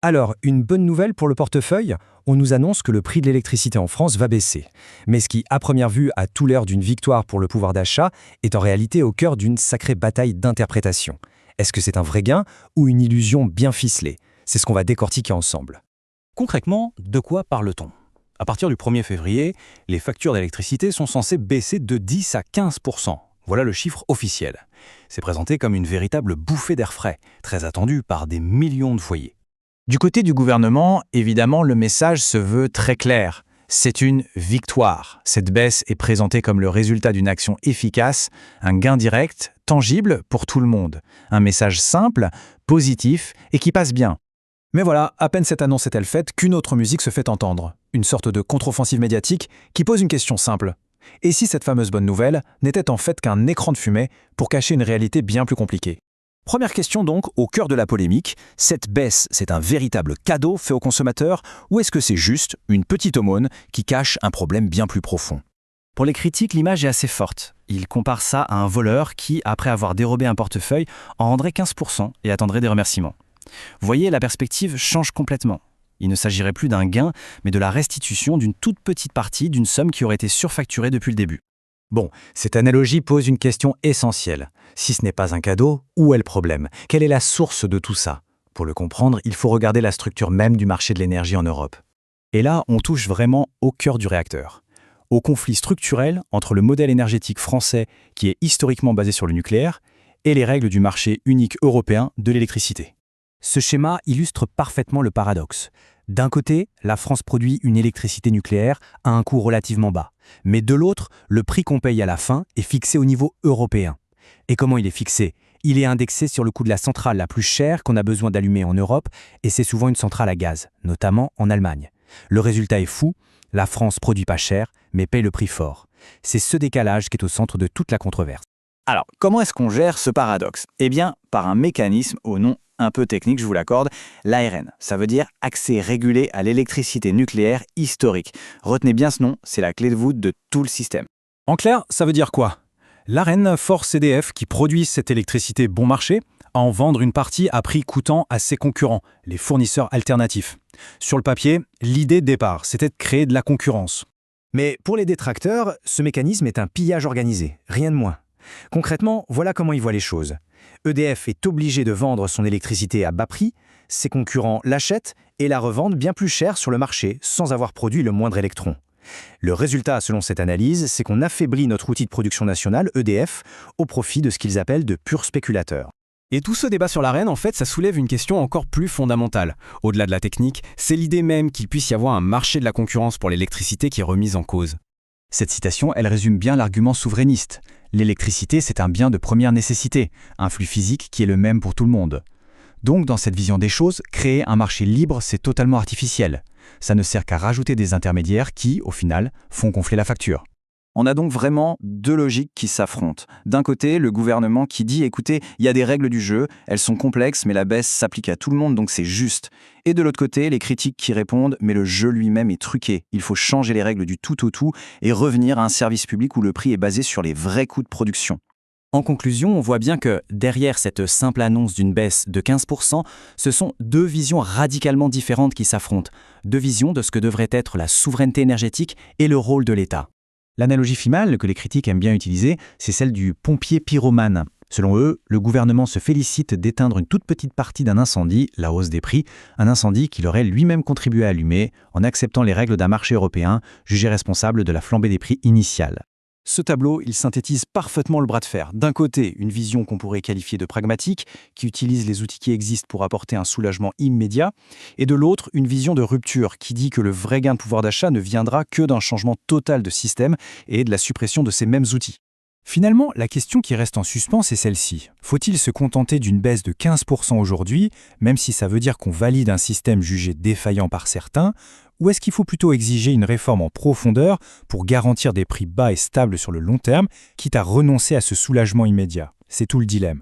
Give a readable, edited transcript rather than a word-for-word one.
Alors, une bonne nouvelle pour le portefeuille, on nous annonce que le prix de l'électricité en France va baisser. Mais ce qui, à première vue, a tout l'air d'une victoire pour le pouvoir d'achat, est en réalité au cœur d'une sacrée bataille d'interprétation. Est-ce que c'est un vrai gain ou une illusion bien ficelée? C'est ce qu'on va décortiquer ensemble. Concrètement, de quoi parle-t-on? À partir du 1er février, les factures d'électricité sont censées baisser de 10 à 15%. Voilà le chiffre officiel. C'est présenté comme une véritable bouffée d'air frais, très attendue par des millions de foyers. Du côté du gouvernement, évidemment, le message se veut très clair. C'est une victoire. Cette baisse est présentée comme le résultat d'une action efficace, un gain direct, tangible pour tout le monde. Un message simple, positif et qui passe bien. Mais voilà, à peine cette annonce est-elle faite qu'une autre musique se fait entendre. Une sorte de contre-offensive médiatique qui pose une question simple. Et si cette fameuse bonne nouvelle n'était en fait qu'un écran de fumée pour cacher une réalité bien plus compliquée? Première question donc, au cœur de la polémique, cette baisse, c'est un véritable cadeau fait aux consommateurs ou est-ce que c'est juste une petite aumône qui cache un problème bien plus profond? Pour les critiques, l'image est assez forte. Ils comparent ça à un voleur qui, après avoir dérobé un portefeuille, en rendrait 15% et attendrait des remerciements. Vous voyez, la perspective change complètement. Il ne s'agirait plus d'un gain, mais de la restitution d'une toute petite partie d'une somme qui aurait été surfacturée depuis le début. Bon, cette analogie pose une question essentielle. Si ce n'est pas un cadeau, où est le problème? Quelle est la source de tout ça? Pour le comprendre, il faut regarder la structure même du marché de l'énergie en Europe. Et là, on touche vraiment au cœur du réacteur. Au conflit structurel entre le modèle énergétique français, qui est historiquement basé sur le nucléaire, et les règles du marché unique européen de l'électricité. Ce schéma illustre parfaitement le paradoxe. D'un côté, la France produit une électricité nucléaire à un coût relativement bas. Mais de l'autre, le prix qu'on paye à la fin est fixé au niveau européen. Et comment il est fixé? Il est indexé sur le coût de la centrale la plus chère qu'on a besoin d'allumer en Europe, et c'est souvent une centrale à gaz, notamment en Allemagne. Le résultat est fou, la France produit pas cher, mais paye le prix fort. C'est ce décalage qui est au centre de toute la controverse. Alors, comment est-ce qu'on gère ce paradoxe? Eh bien, par un mécanisme au nom un peu technique, je vous l'accorde, l'ARN. Ça veut dire accès régulé à l'électricité nucléaire historique. Retenez bien ce nom, c'est la clé de voûte de tout le système. En clair, ça veut dire quoi? L'ARN force EDF, qui produit cette électricité bon marché, à en vendre une partie à prix coûtant à ses concurrents, les fournisseurs alternatifs. Sur le papier, l'idée de départ, c'était de créer de la concurrence. Mais pour les détracteurs, ce mécanisme est un pillage organisé, rien de moins. Concrètement, voilà comment ils voient les choses. EDF est obligé de vendre son électricité à bas prix, ses concurrents l'achètent et la revendent bien plus cher sur le marché sans avoir produit le moindre électron. Le résultat, selon cette analyse, c'est qu'on affaiblit notre outil de production nationale, EDF, au profit de ce qu'ils appellent de purs spéculateurs. Et tout ce débat sur l'ARN, en fait, ça soulève une question encore plus fondamentale. Au-delà de la technique, c'est l'idée même qu'il puisse y avoir un marché de la concurrence pour l'électricité qui est remise en cause. Cette citation, elle résume bien l'argument souverainiste. L'électricité, c'est un bien de première nécessité, un flux physique qui est le même pour tout le monde. Donc, dans cette vision des choses, créer un marché libre, c'est totalement artificiel. Ça ne sert qu'à rajouter des intermédiaires qui, au final, font gonfler la facture. On a donc vraiment deux logiques qui s'affrontent. D'un côté, le gouvernement qui dit « écoutez, il y a des règles du jeu, elles sont complexes, mais la baisse s'applique à tout le monde, donc c'est juste ». Et de l'autre côté, les critiques qui répondent « mais le jeu lui-même est truqué, il faut changer les règles du tout au tout et revenir à un service public où le prix est basé sur les vrais coûts de production ». En conclusion, on voit bien que derrière cette simple annonce d'une baisse de 15%, ce sont deux visions radicalement différentes qui s'affrontent. Deux visions de ce que devrait être la souveraineté énergétique et le rôle de l'État. L'analogie finale que les critiques aiment bien utiliser, c'est celle du pompier pyromane. Selon eux, le gouvernement se félicite d'éteindre une toute petite partie d'un incendie, la hausse des prix, un incendie qu'il aurait lui-même contribué à allumer en acceptant les règles d'un marché européen jugé responsable de la flambée des prix initiale. Ce tableau, il synthétise parfaitement le bras de fer. D'un côté, une vision qu'on pourrait qualifier de pragmatique, qui utilise les outils qui existent pour apporter un soulagement immédiat, et de l'autre, une vision de rupture, qui dit que le vrai gain de pouvoir d'achat ne viendra que d'un changement total de système et de la suppression de ces mêmes outils. Finalement, la question qui reste en suspens est celle-ci. Faut-il se contenter d'une baisse de 15% aujourd'hui, même si ça veut dire qu'on valide un système jugé défaillant par certains, ou est-ce qu'il faut plutôt exiger une réforme en profondeur pour garantir des prix bas et stables sur le long terme, quitte à renoncer à ce soulagement immédiat? C'est tout le dilemme.